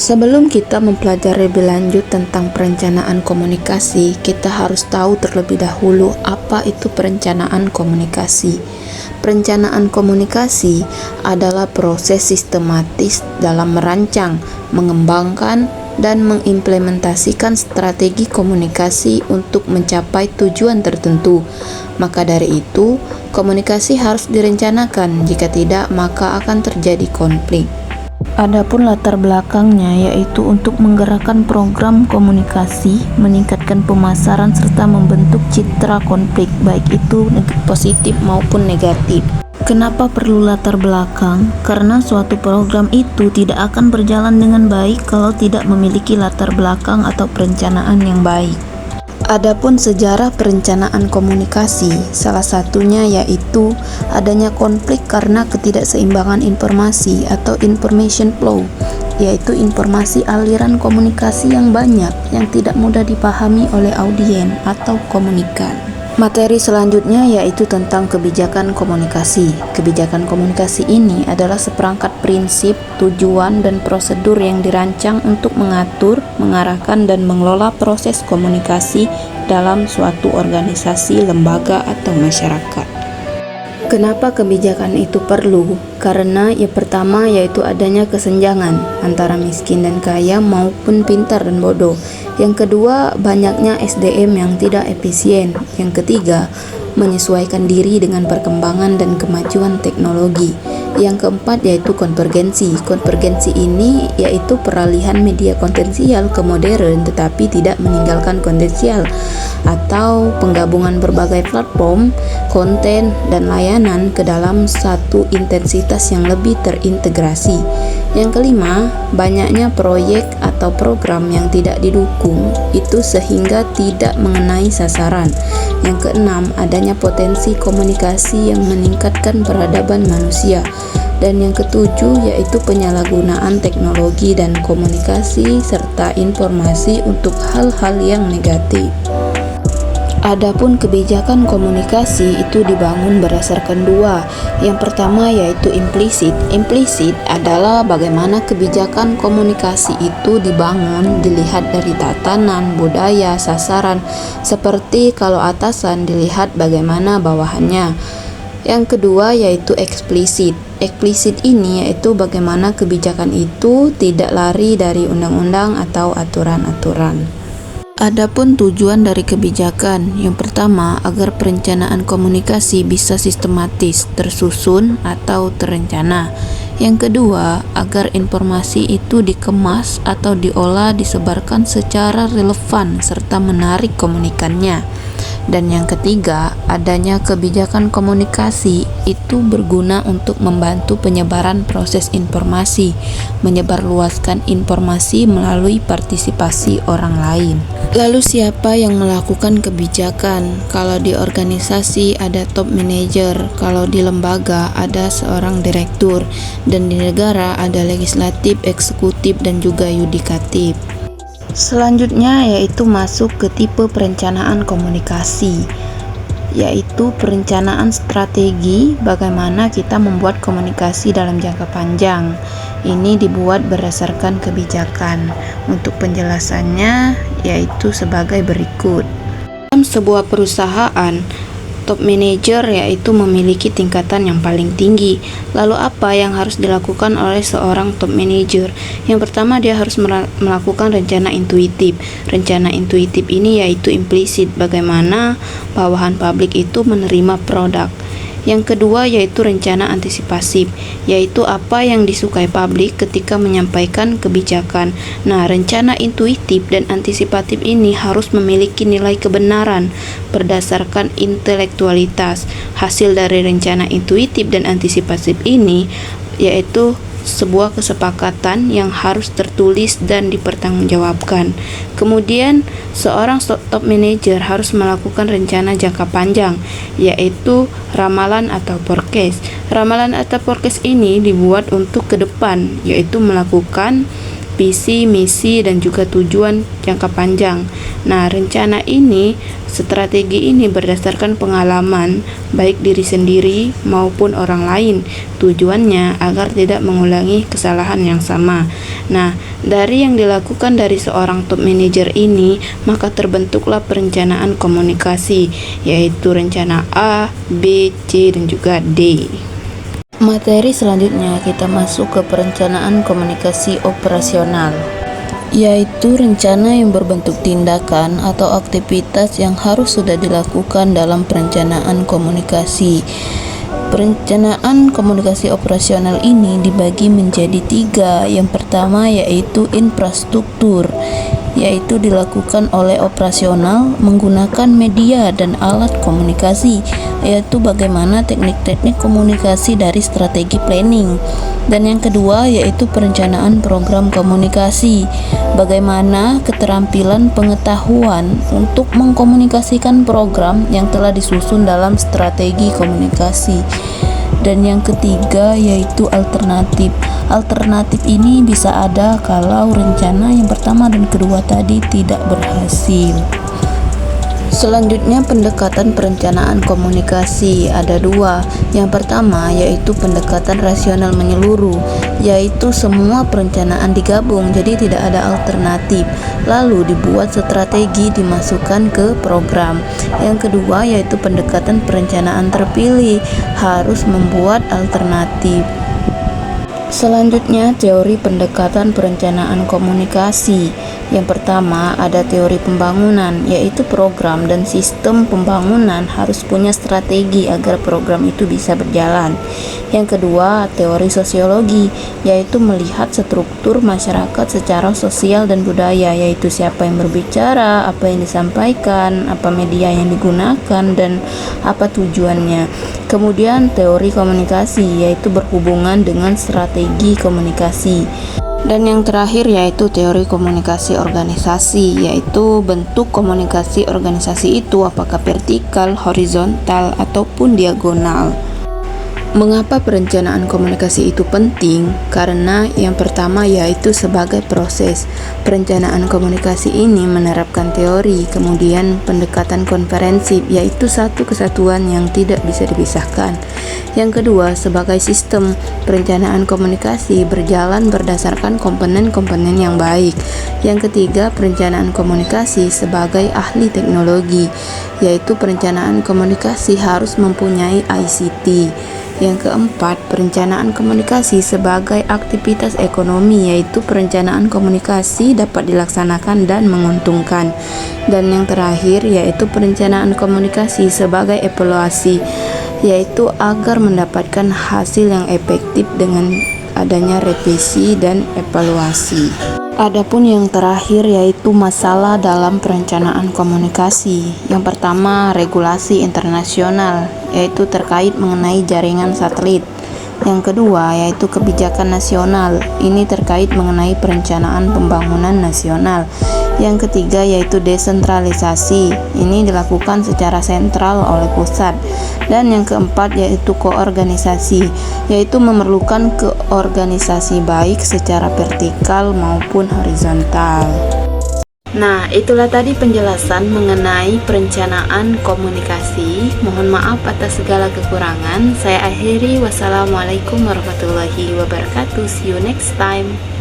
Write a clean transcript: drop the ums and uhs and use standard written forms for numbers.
Sebelum kita mempelajari lebih lanjut tentang perencanaan komunikasi, kita harus tahu terlebih dahulu apa itu perencanaan komunikasi. Perencanaan komunikasi adalah proses sistematis dalam merancang, mengembangkan, dan mengimplementasikan strategi komunikasi untuk mencapai tujuan tertentu. Maka dari itu, komunikasi harus direncanakan, jika tidak maka akan terjadi konflik. Adapun latar belakangnya yaitu untuk menggerakkan program komunikasi, meningkatkan pemasaran serta membentuk citra konflik, baik itu positif maupun negatif. Kenapa perlu latar belakang? Karena suatu program itu tidak akan berjalan dengan baik kalau tidak memiliki latar belakang atau perencanaan yang baik. Adapun sejarah perencanaan komunikasi, salah satunya yaitu adanya konflik karena ketidakseimbangan informasi atau information flow, yaitu informasi aliran komunikasi yang banyak yang tidak mudah dipahami oleh audiens atau komunikan. Materi selanjutnya yaitu tentang kebijakan komunikasi. Kebijakan komunikasi ini adalah seperangkat prinsip, tujuan, dan prosedur yang dirancang untuk mengatur, mengarahkan, dan mengelola proses komunikasi dalam suatu organisasi, lembaga, atau masyarakat. Kenapa kebijakan itu perlu? Karena yang pertama yaitu adanya kesenjangan antara miskin dan kaya maupun pintar dan bodoh. Yang kedua, banyaknya SDM yang tidak efisien. Yang ketiga, menyesuaikan diri dengan perkembangan dan kemajuan teknologi. Yang keempat yaitu konvergensi. Konvergensi ini yaitu peralihan media konvensional ke modern tetapi tidak meninggalkan konvensional, atau penggabungan berbagai platform, konten, dan layanan ke dalam satu intensitas yang lebih terintegrasi. Yang kelima, banyaknya proyek atau program yang tidak didukung itu sehingga tidak mengenai sasaran. Yang keenam, adanya potensi komunikasi yang meningkatkan peradaban manusia. Dan yang ketujuh yaitu penyalahgunaan teknologi dan komunikasi serta informasi untuk hal-hal yang negatif. Adapun kebijakan komunikasi itu dibangun berdasarkan dua. Yang pertama yaitu implisit. Implisit adalah bagaimana kebijakan komunikasi itu dibangun dilihat dari tatanan, budaya, sasaran. Seperti kalau atasan dilihat bagaimana bawahannya. Yang kedua yaitu eksplisit. Eksplisit ini yaitu bagaimana kebijakan itu tidak lari dari undang-undang atau aturan-aturan. Adapun tujuan dari kebijakan, yang pertama agar perencanaan komunikasi bisa sistematis, tersusun atau terencana. Yang kedua, agar informasi itu dikemas atau diolah disebarkan secara relevan serta menarik komunikannya. Dan yang ketiga, adanya kebijakan komunikasi itu berguna untuk membantu penyebaran proses informasi, menyebarluaskan informasi melalui partisipasi orang lain. Lalu siapa yang melakukan kebijakan? Kalau di organisasi ada top manager, kalau di lembaga ada seorang direktur, dan di negara ada legislatif, eksekutif, dan juga yudikatif. Selanjutnya yaitu masuk ke tipe perencanaan komunikasi, yaitu perencanaan strategi bagaimana kita membuat komunikasi dalam jangka panjang. Ini dibuat berdasarkan kebijakan. Untuk penjelasannya yaitu sebagai berikut. Dalam sebuah perusahaan, top manager yaitu memiliki tingkatan yang paling tinggi. Lalu apa yang harus dilakukan oleh seorang top manager? Yang pertama, dia harus melakukan rencana intuitif. Rencana intuitif ini yaitu implisit, bagaimana bawahan publik itu menerima produk. Yang kedua yaitu rencana antisipasif, yaitu apa yang disukai publik ketika menyampaikan kebijakan. Nah, rencana intuitif dan antisipatif ini harus memiliki nilai kebenaran berdasarkan intelektualitas. Hasil dari rencana intuitif dan antisipatif ini yaitu sebuah kesepakatan yang harus tertulis dan dipertanggungjawabkan. Kemudian, seorang top manager harus melakukan rencana jangka panjang, yaitu ramalan atau forecast. Ramalan atau forecast ini dibuat untuk ke depan, yaitu melakukan visi, misi, dan juga tujuan jangka panjang. Nah, rencana ini, strategi ini berdasarkan pengalaman baik diri sendiri maupun orang lain. Tujuannya agar tidak mengulangi kesalahan yang sama. Nah, dari yang dilakukan dari seorang top manager ini, maka terbentuklah perencanaan komunikasi, yaitu rencana A, B, C, dan juga D. Materi selanjutnya kita masuk ke perencanaan komunikasi operasional, yaitu rencana yang berbentuk tindakan atau aktivitas yang harus sudah dilakukan dalam perencanaan komunikasi. Perencanaan komunikasi operasional ini dibagi menjadi 3. Yang pertama yaitu infrastruktur, yaitu dilakukan oleh operasional menggunakan media dan alat komunikasi, yaitu bagaimana teknik-teknik komunikasi dari strategi planning. Dan yang kedua yaitu perencanaan program komunikasi, bagaimana keterampilan pengetahuan untuk mengkomunikasikan program yang telah disusun dalam strategi komunikasi. Dan yang ketiga yaitu alternatif. Alternatif ini bisa ada kalau rencana yang pertama dan kedua tadi tidak berhasil. Selanjutnya pendekatan perencanaan komunikasi ada 2. Yang pertama yaitu pendekatan rasional menyeluruh, yaitu semua perencanaan digabung jadi tidak ada alternatif, lalu dibuat strategi dimasukkan ke program. Yang kedua yaitu pendekatan perencanaan terpilih, harus membuat alternatif. Selanjutnya teori pendekatan perencanaan komunikasi. Yang pertama ada teori pembangunan, yaitu program dan sistem pembangunan harus punya strategi agar program itu bisa berjalan. Yang kedua teori sosiologi, yaitu melihat struktur masyarakat secara sosial dan budaya, yaitu siapa yang berbicara, apa yang disampaikan, apa media yang digunakan, dan apa tujuannya. Kemudian teori komunikasi, yaitu berhubungan dengan strategi komunikasi. Dan yang terakhir yaitu teori komunikasi organisasi, yaitu bentuk komunikasi organisasi itu apakah vertikal, horizontal, ataupun diagonal. Mengapa perencanaan komunikasi itu penting? Karena yang pertama yaitu sebagai proses. Perencanaan komunikasi ini menerapkan teori, kemudian pendekatan konferensif, yaitu satu kesatuan yang tidak bisa dipisahkan. Yang kedua, sebagai sistem, perencanaan komunikasi berjalan berdasarkan komponen-komponen yang baik. Yang ketiga, perencanaan komunikasi sebagai ahli teknologi, yaitu perencanaan komunikasi harus mempunyai ICT. Yang keempat, perencanaan komunikasi sebagai aktivitas ekonomi, yaitu perencanaan komunikasi dapat dilaksanakan dan menguntungkan. Dan yang terakhir yaitu perencanaan komunikasi sebagai evaluasi, yaitu agar mendapatkan hasil yang efektif dengan adanya revisi dan evaluasi. Adapun yang terakhir yaitu masalah dalam perencanaan komunikasi. Yang pertama, regulasi internasional, yaitu terkait mengenai jaringan satelit. Yang kedua yaitu kebijakan nasional, ini terkait mengenai perencanaan pembangunan nasional. Yang ketiga yaitu desentralisasi, ini dilakukan secara sentral oleh pusat. Dan yang keempat yaitu koorganisasi, yaitu memerlukan keorganisasi baik secara vertikal maupun horizontal. Nah, itulah tadi penjelasan mengenai perencanaan komunikasi. Mohon maaf atas segala kekurangan. Saya akhiri. Wassalamualaikum warahmatullahi wabarakatuh. See you next time.